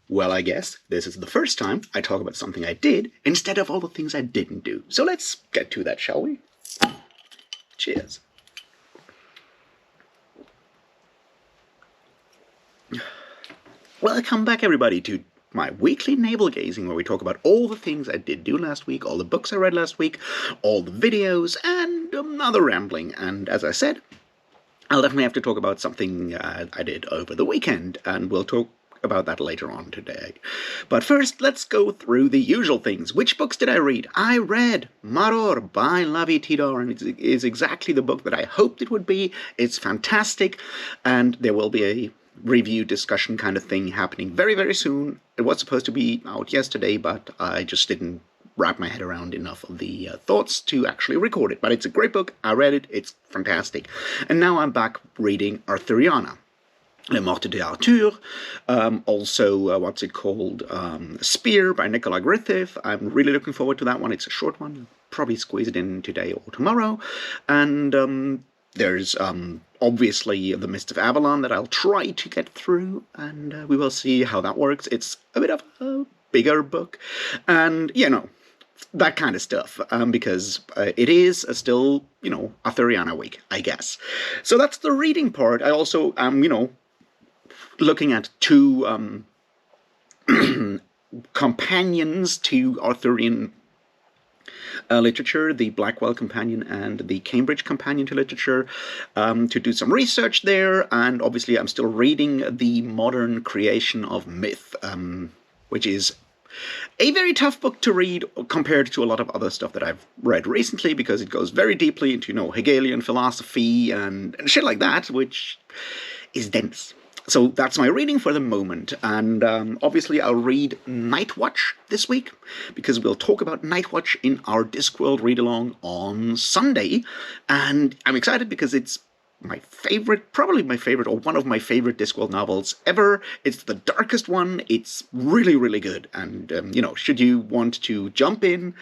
Well, I guess this is the first time I talk about something I did instead of all the things I didn't do. So let's get to that, shall we? Cheers. Welcome back, everybody, to my weekly navel-gazing, where we talk about all the things I did do last week, all the books I read last week, all the videos, and other rambling. And as I said, I'll definitely have to talk about something I did over the weekend, and we'll talk about that later on today. But first, let's go through the usual things. Which books did I read? I read Maror by Lavi Tidor, and it is exactly the book that I hoped it would be. It's fantastic, and there will be a review discussion kind of thing happening very, very soon. It was supposed to be out yesterday, but I just didn't wrap my head around enough of the thoughts to actually record it. But it's a great book. I read it. It's fantastic. And now I'm back reading Arthuriana. Le Morte d'Arthur, also, what's it called, Spear by Nicola Griffith. I'm really looking forward to that one. It's a short one, probably squeeze it in today or tomorrow. And there's obviously The Mist of Avalon that I'll try to get through, and we will see how that works. It's a bit of a bigger book, and, you know, that kind of stuff, because it is still, you know, Arthuriana week, I guess. So that's the reading part. I also am, you know, looking at two companions to Arthurian literature, the Blackwell Companion and the Cambridge Companion to Literature, to do some research there. And obviously I'm still reading The Modern Creation of Myth, which is a very tough book to read compared to a lot of other stuff that I've read recently, because it goes very deeply into, you know, Hegelian philosophy and shit like that, which is dense. So that's my reading for the moment, and obviously I'll read Nightwatch this week, because we'll talk about Nightwatch in our Discworld read-along on Sunday, and I'm excited because it's my favorite, probably my favorite, or one of my favorite Discworld novels ever. It's the darkest one. It's really, really good, and, you know, should you want to jump in,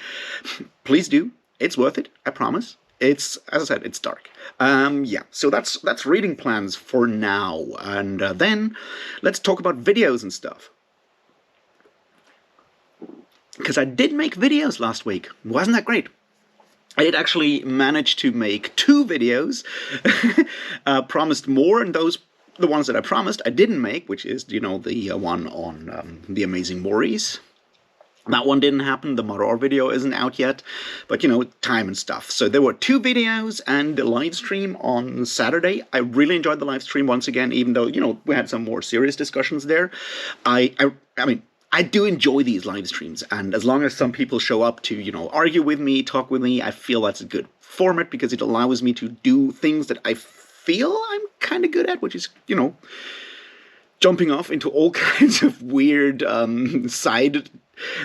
please do. It's worth it, I promise. It's, as I said, it's dark. Yeah, so that's reading plans for now, and then let's talk about videos and stuff. Because I did make videos last week. Wasn't that great? I did actually manage to make 2 videos. Promised more, and those, the ones that I promised, I didn't make, which is, you know, the one on The Amazing Maurice. That one didn't happen. The Maror video isn't out yet, but, you know, time and stuff. So there were 2 videos and the live stream on Saturday. I really enjoyed the live stream once again, even though, you know, we had some more serious discussions there. I mean, I do enjoy these live streams, and as long as some people show up to, you know, argue with me, talk with me, I feel that's a good format, because it allows me to do things that I feel I'm kind of good at, which is, you know, jumping off into all kinds of weird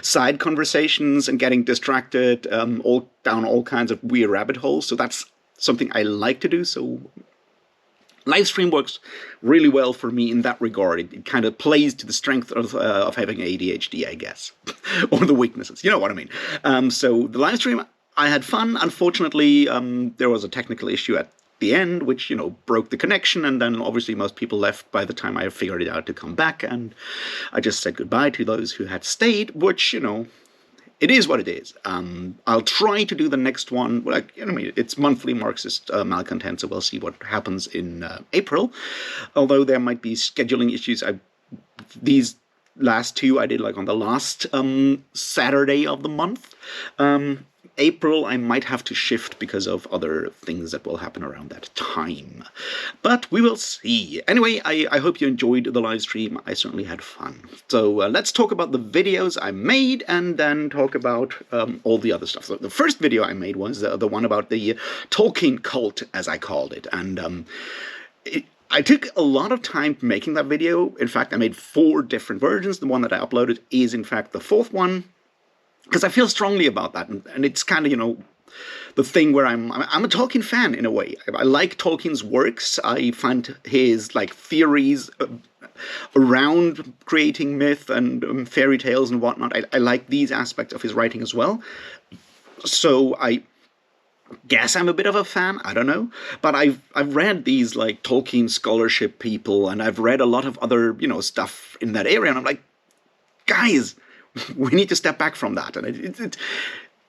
side conversations and getting distracted all down all kinds of weird rabbit holes. So that's something I like to do. So live stream works really well for me in that regard. It kind of plays to the strength of having ADHD, I guess, or the weaknesses. You know what I mean? So the live stream, I had fun. Unfortunately, there was a technical issue at the end, which, you know, broke the connection, and then obviously most people left by the time I figured it out to come back, and I just said goodbye to those who had stayed, which, you know, it is what it is. I'll try to do the next one. Well, I mean, it's monthly Marxist malcontent, so we'll see what happens in April, although there might be scheduling issues. These last 2 I did like on the last Saturday of the month. April, I might have to shift because of other things that will happen around that time. But we will see. Anyway, I hope you enjoyed the live stream. I certainly had fun. So let's talk about the videos I made, and then talk about all the other stuff. So the first video I made was the one about the Tolkien cult, as I called it. And I took a lot of time making that video. In fact, I made 4 different versions. The one that I uploaded is, in fact, the 4th one, because I feel strongly about that, and it's kind of, you know, the thing where I'm a Tolkien fan in a way. I like Tolkien's works. I find his, like, theories around creating myth and fairy tales and whatnot. I like these aspects of his writing as well. So I guess I'm a bit of a fan, I don't know. But I've read these, like, Tolkien scholarship people, and I've read a lot of other, you know, stuff in that area, and I'm like, guys, we need to step back from that. And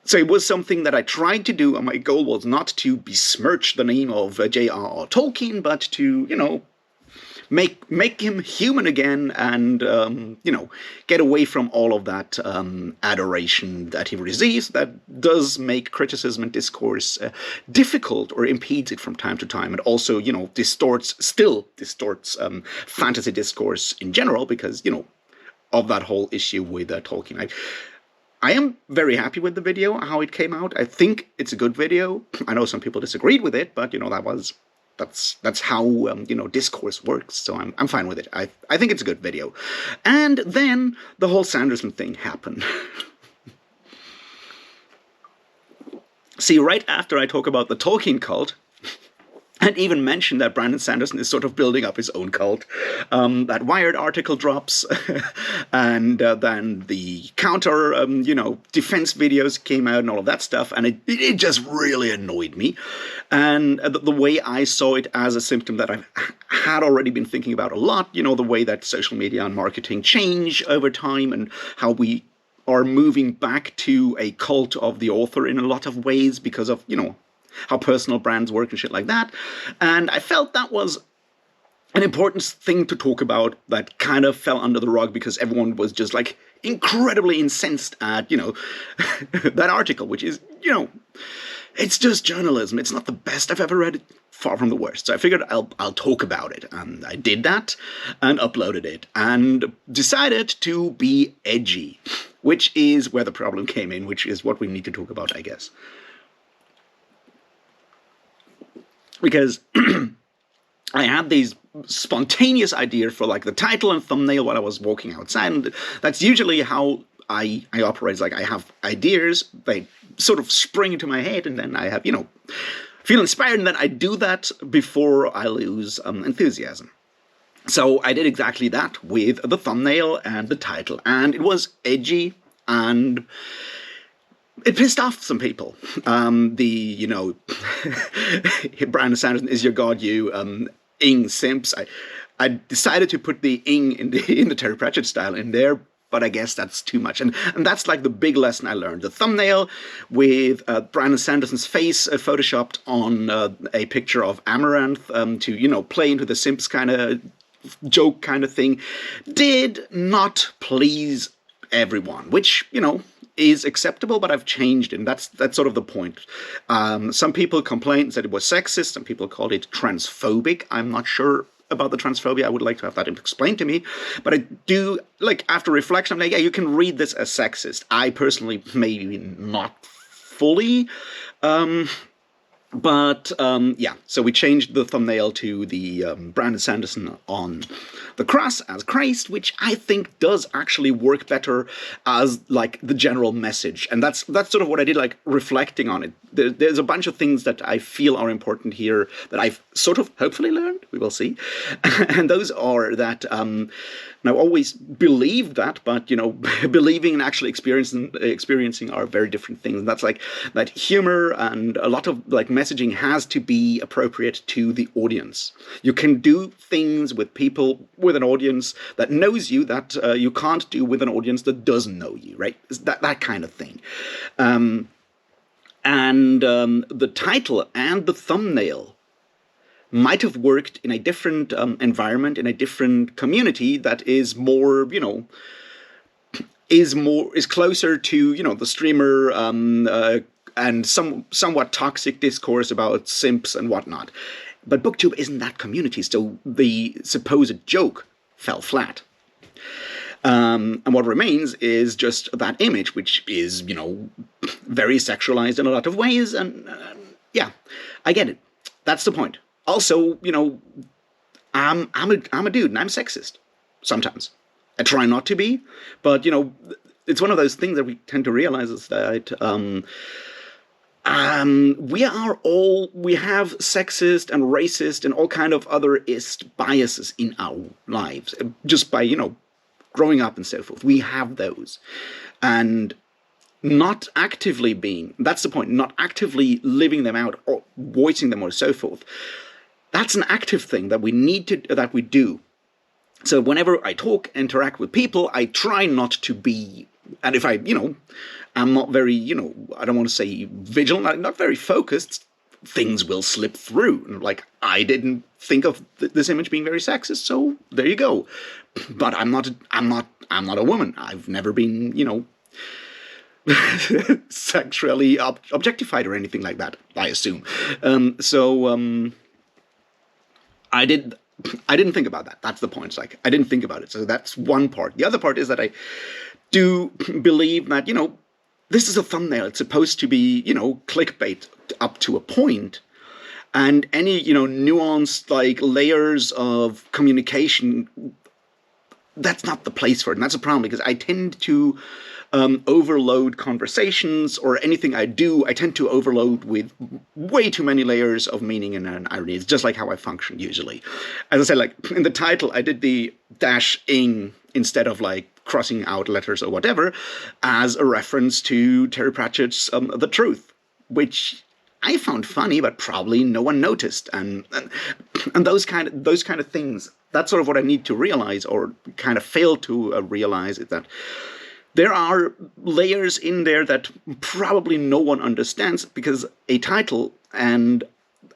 so it was something that I tried to do, and my goal was not to besmirch the name of J.R.R. Tolkien, but to, make him human again, and get away from all of that adoration that he receives that does make criticism and discourse difficult, or impedes it from time to time, and also still distorts fantasy discourse in general, because of that whole issue with Tolkien. I am very happy with the video, how it came out. I think it's a good video. I know some people disagreed with it, but that's how discourse works. So I'm fine with it. I think it's a good video. And then the whole Sanderson thing happened. See, right after I talk about the Tolkien cult, and even mention that Brandon Sanderson is sort of building up his own cult, that Wired article drops, and then the counter, defense videos came out and all of that stuff, and it just really annoyed me. And the way I saw it as a symptom that I had already been thinking about a lot, the way that social media and marketing change over time, and how we are moving back to a cult of the author in a lot of ways because of, how personal brands work and shit like that. And I felt that was an important thing to talk about that kind of fell under the rug because everyone was just like incredibly incensed at, that article, which is, it's just journalism. It's not the best I've ever read, far from the worst. So I figured I'll talk about it. And I did that and uploaded it and decided to be edgy, which is where the problem came in, which is what we need to talk about, I guess. Because I had these spontaneous ideas for like the title and thumbnail while I was walking outside, and that's usually how I operate. It's like I have ideas, they sort of spring into my head, and then I have, feel inspired, and then I do that before I lose enthusiasm. So I did exactly that with the thumbnail and the title, and it was edgy, and it pissed off some people. Brandon Sanderson is your god, you ing simps. I decided to put the ing in the Terry Pratchett style in there, but I guess that's too much. And that's like the big lesson I learned. The thumbnail with Brandon Sanderson's face photoshopped on a picture of Amaranth to, play into the simps kind of joke kind of thing did not please everyone, which, is acceptable, but I've changed it, and that's sort of the point. Some people complained, said it was sexist, some people called it transphobic. I'm not sure about the transphobia. I would like to have that explained to me, but I do, after reflection, I'm like, yeah, you can read this as sexist. I personally, maybe not fully, but so we changed the thumbnail to the Brandon Sanderson on the cross as Christ, which I think does actually work better as the general message. And that's sort of what I did, reflecting on it. There's a bunch of things that I feel are important here that I've sort of hopefully learned. We will see. And those are that now, always believed that, but, believing and actually experiencing are very different things. And that's that humor and a lot of messaging has to be appropriate to the audience. You can do things with people, with an audience that knows you, that you can't do with an audience that doesn't know you, right? It's that kind of thing. The title and the thumbnail might have worked in a different environment, in a different community that is more, is closer to, the streamer and somewhat toxic discourse about simps and whatnot. But BookTube isn't that community, so the supposed joke fell flat. And what remains is just that image, which is, very sexualized in a lot of ways, and I get it. That's the point. Also, I'm a dude and I'm sexist sometimes. I try not to be, but it's one of those things that we tend to realize is that we have sexist and racist and all kind of otherist biases in our lives just by growing up and so forth. We have those, and not actively that's the point, not actively living them out or voicing them or so forth. That's an active thing that we do. So whenever I talk, interact with people, I try not to be, and if I, I'm not very, I don't want to say vigilant, not very focused, things will slip through. Like, I didn't think of this image being very sexist, so there you go. But I'm not a woman. I've never been, sexually objectified or anything like that, I assume. I did. I didn't think about that. That's the point. It's like, I didn't think about it. So that's one part. The other part is that I do believe that, this is a thumbnail. It's supposed to be, clickbait up to a point. And any, nuanced, like, layers of communication, that's not the place for it. And that's a problem, because I tend to overload conversations, or anything I do, I tend to overload with way too many layers of meaning and irony. It's just like how I function usually. As I said, like in the title, I did the -ing instead of like crossing out letters or whatever, as a reference to Terry Pratchett's The Truth, which I found funny, but probably no one noticed. And those kind of things. That's sort of what I need to realize, or kind of fail to realize, is that there are layers in there that probably no one understands, because a title and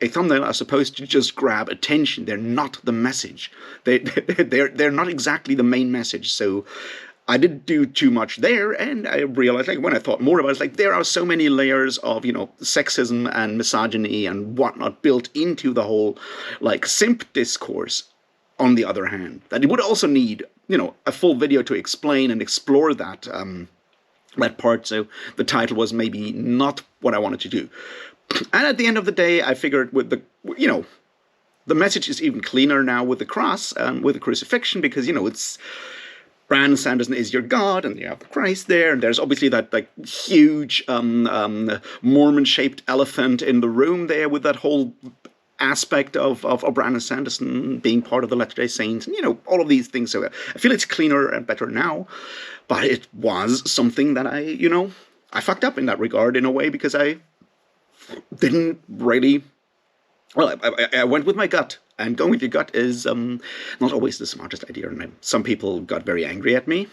a thumbnail are supposed to just grab attention. They're not the message. They're not exactly the main message. So I didn't do too much there, and I realized, like, when I thought more about it, it's like, there are so many layers of, sexism and misogyny and whatnot built into the whole, like, simp discourse, on the other hand, that it would also need, a full video to explain and explore that that part. So the title was maybe not what I wanted to do. And at the end of the day, I figured with the, the message is even cleaner now with the cross and with the crucifixion, because, it's Brandon Sanderson is your God, and you have the Christ there, and there's obviously that like huge Mormon-shaped elephant in the room there, with that whole aspect of Brandon Sanderson being part of the Latter-day Saints, and all of these things. So I feel it's cleaner and better now, but it was something that I fucked up in that regard, in a way, because I didn't really, well, I went with my gut, and going with your gut is not always the smartest idea, and some people got very angry at me.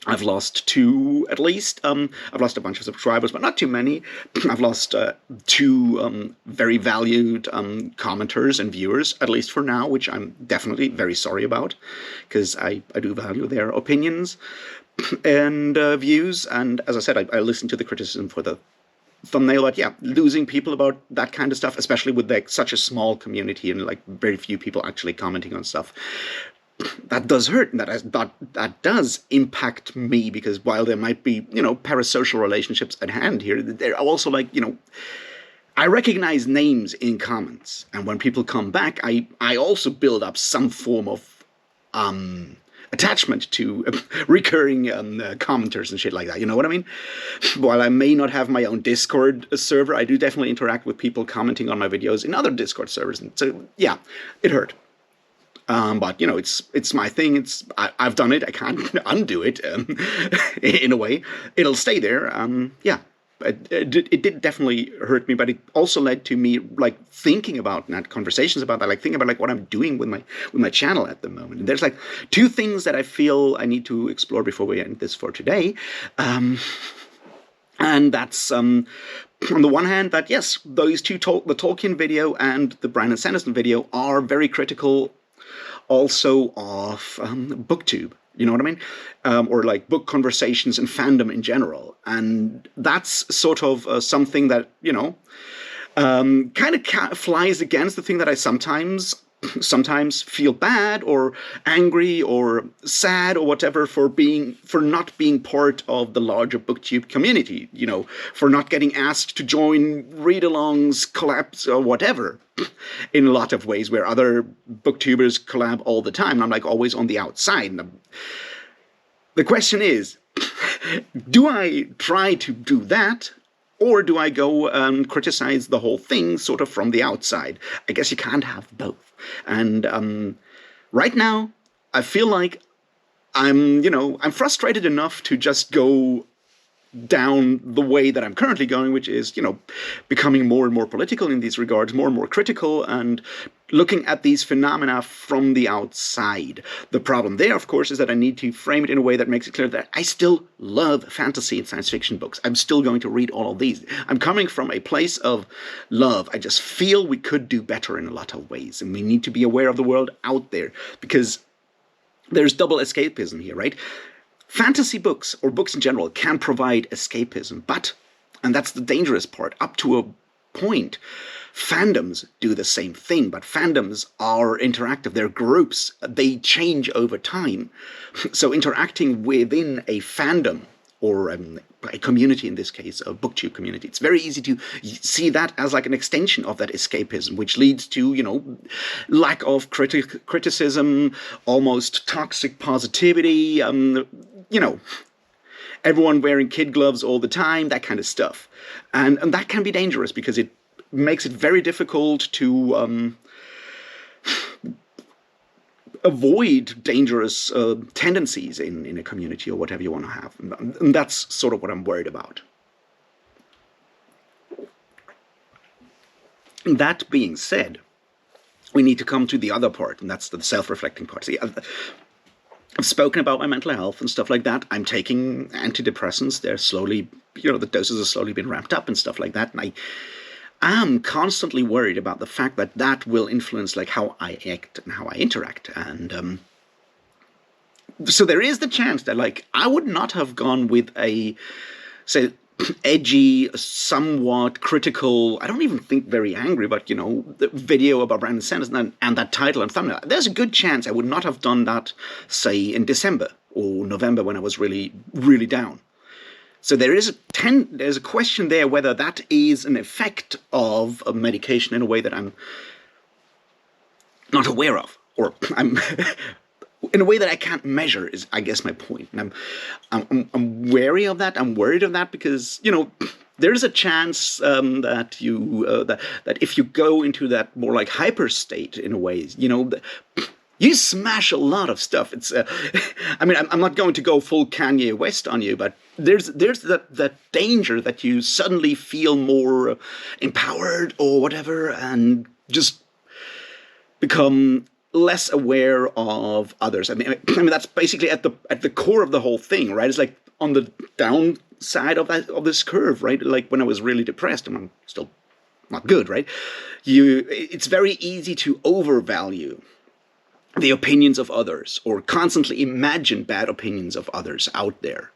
I've lost 2, at least. I've lost a bunch of subscribers, but not too many. I've lost 2 very valued commenters and viewers, at least for now, which I'm definitely very sorry about, because I do value their opinions and views. And as I said, I listened to the criticism for the thumbnail, but yeah, losing people about that kind of stuff, especially with like such a small community and like very few people actually commenting on stuff, that does hurt, and that does impact me, because while there might be, parasocial relationships at hand here, there are also, like, I recognize names in comments, and when people come back, I also build up some form of attachment to recurring commenters and shit like that. You know what I mean? While I may not have my own Discord server, I do definitely interact with people commenting on my videos in other Discord servers, and so yeah, it hurt. But it's my thing. I've done it. I can't undo it. In a way, it'll stay there. Yeah, it did definitely hurt me, but it also led to me like thinking about, and had conversations about that, like thinking about like what I'm doing with my channel at the moment. And there's like 2 things that I feel I need to explore before we end this for today. And that's on the one hand, that yes, those 2 the Tolkien video and the Brandon Sanderson video are very critical also of booktube, you know what I mean? Or like book conversations and fandom in general. And that's sort of something that, kind of flies against the thing that I sometimes feel bad or angry or sad or whatever for not being part of the larger booktube community, for not getting asked to join read-alongs, collabs, or whatever, in a lot of ways, where other booktubers collab all the time, and I'm like always on the outside. And the question is, do I try to do that, or do I go and criticize the whole thing sort of from the outside? I guess you can't have both. And right now, I feel like I'm frustrated enough to just go down the way that I'm currently going, which is, becoming more and more political in these regards, more and more critical, and looking at these phenomena from the outside. The problem there, of course, is that I need to frame it in a way that makes it clear that I still love fantasy and science fiction books. I'm still going to read all of these. I'm coming from a place of love. I just feel we could do better in a lot of ways, and we need to be aware of the world out there, because there's double escapism here, right? Fantasy books, or books in general, can provide escapism, but, and that's the dangerous part, up to a point, fandoms do the same thing, but fandoms are interactive. They're groups. They change over time. So interacting within a fandom, or a community in this case, a booktube community, it's very easy to see that as like an extension of that escapism, which leads to, lack of criticism, almost toxic positivity, everyone wearing kid gloves all the time, that kind of stuff. And that can be dangerous because it makes it very difficult to avoid dangerous tendencies in a community or whatever you want to have. And that's sort of what I'm worried about. That being said, we need to come to the other part, and that's the self-reflecting part. See, I've spoken about my mental health and stuff like that. I'm taking antidepressants. They're slowly, the doses are slowly being ramped up and stuff like that. And I am constantly worried about the fact that that will influence like how I act and how I interact. And so there is the chance that like I would not have gone with a, say, edgy, somewhat critical, I don't even think very angry, but, the video about Brandon Sanderson and that title and thumbnail. There's a good chance I would not have done that, say, in December or November when I was really, really down. So there's a question there whether that is an effect of a medication in a way that I'm not aware of, or I'm in a way that I can't measure, is I guess my point. And I'm wary of that. I'm worried of that because there is a chance that that if you go into that more like hyper state in a way, you smash a lot of stuff. It's I'm not going to go full Kanye West on you, but there's that danger that you suddenly feel more empowered or whatever, and just become less aware of others. I mean that's basically at the core of the whole thing, right? It's like on the downside of this curve, right? Like when I was really depressed, and I'm still not good, right? It's very easy to overvalue the opinions of others, or constantly imagine bad opinions of others out there.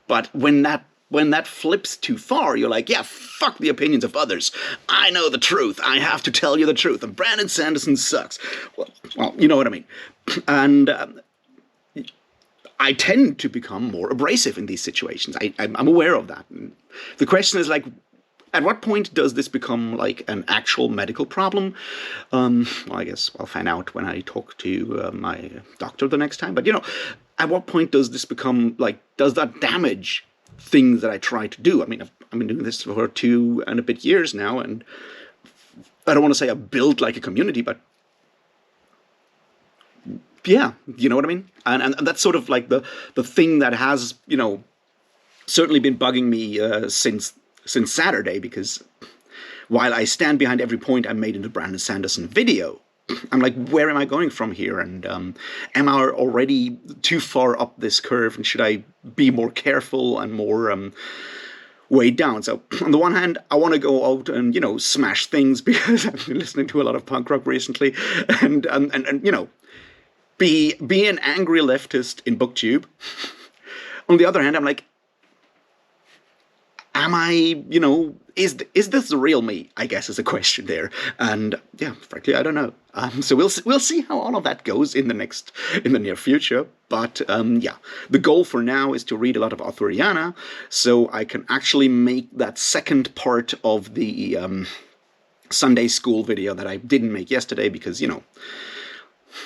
But when that flips too far, you're like, yeah, fuck the opinions of others. I know the truth. I have to tell you the truth. And Brandon Sanderson sucks. Well, you know what I mean. And I tend to become more abrasive in these situations. I'm aware of that. And the question is like, at what point does this become like an actual medical problem? Well, I guess I'll find out when I talk to my doctor the next time. But, at what point does this become like, does that damage things that I try to do? I mean, I've been doing this for 2 and a bit years now, and I don't want to say I built like a community, but yeah, you know what I mean? And that's sort of like the thing that has, certainly been bugging me since Saturday, because while I stand behind every point I made in the Brandon Sanderson video, I'm like, where am I going from here? And am I already too far up this curve? And should I be more careful and more weighed down? So on the one hand, I want to go out and, smash things because I've been listening to a lot of punk rock recently, and be an angry leftist in BookTube. On the other hand, I'm like, am I, is this the real me? I guess is a question there, and yeah, frankly, I don't know. So we'll see how all of that goes in the near future. But yeah, the goal for now is to read a lot of Arthuriana, so I can actually make that second part of the Sunday school video that I didn't make yesterday, because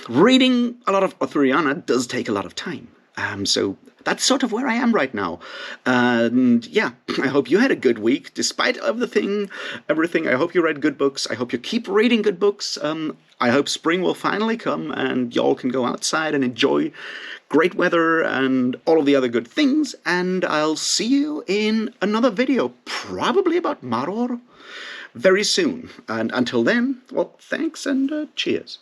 reading a lot of Arthuriana does take a lot of time. So that's sort of where I am right now. And yeah, I hope you had a good week, despite everything. I hope you read good books. I hope you keep reading good books. I hope spring will finally come and y'all can go outside and enjoy great weather and all of the other good things. And I'll see you in another video, probably about Maror, very soon. And until then, well, thanks and cheers.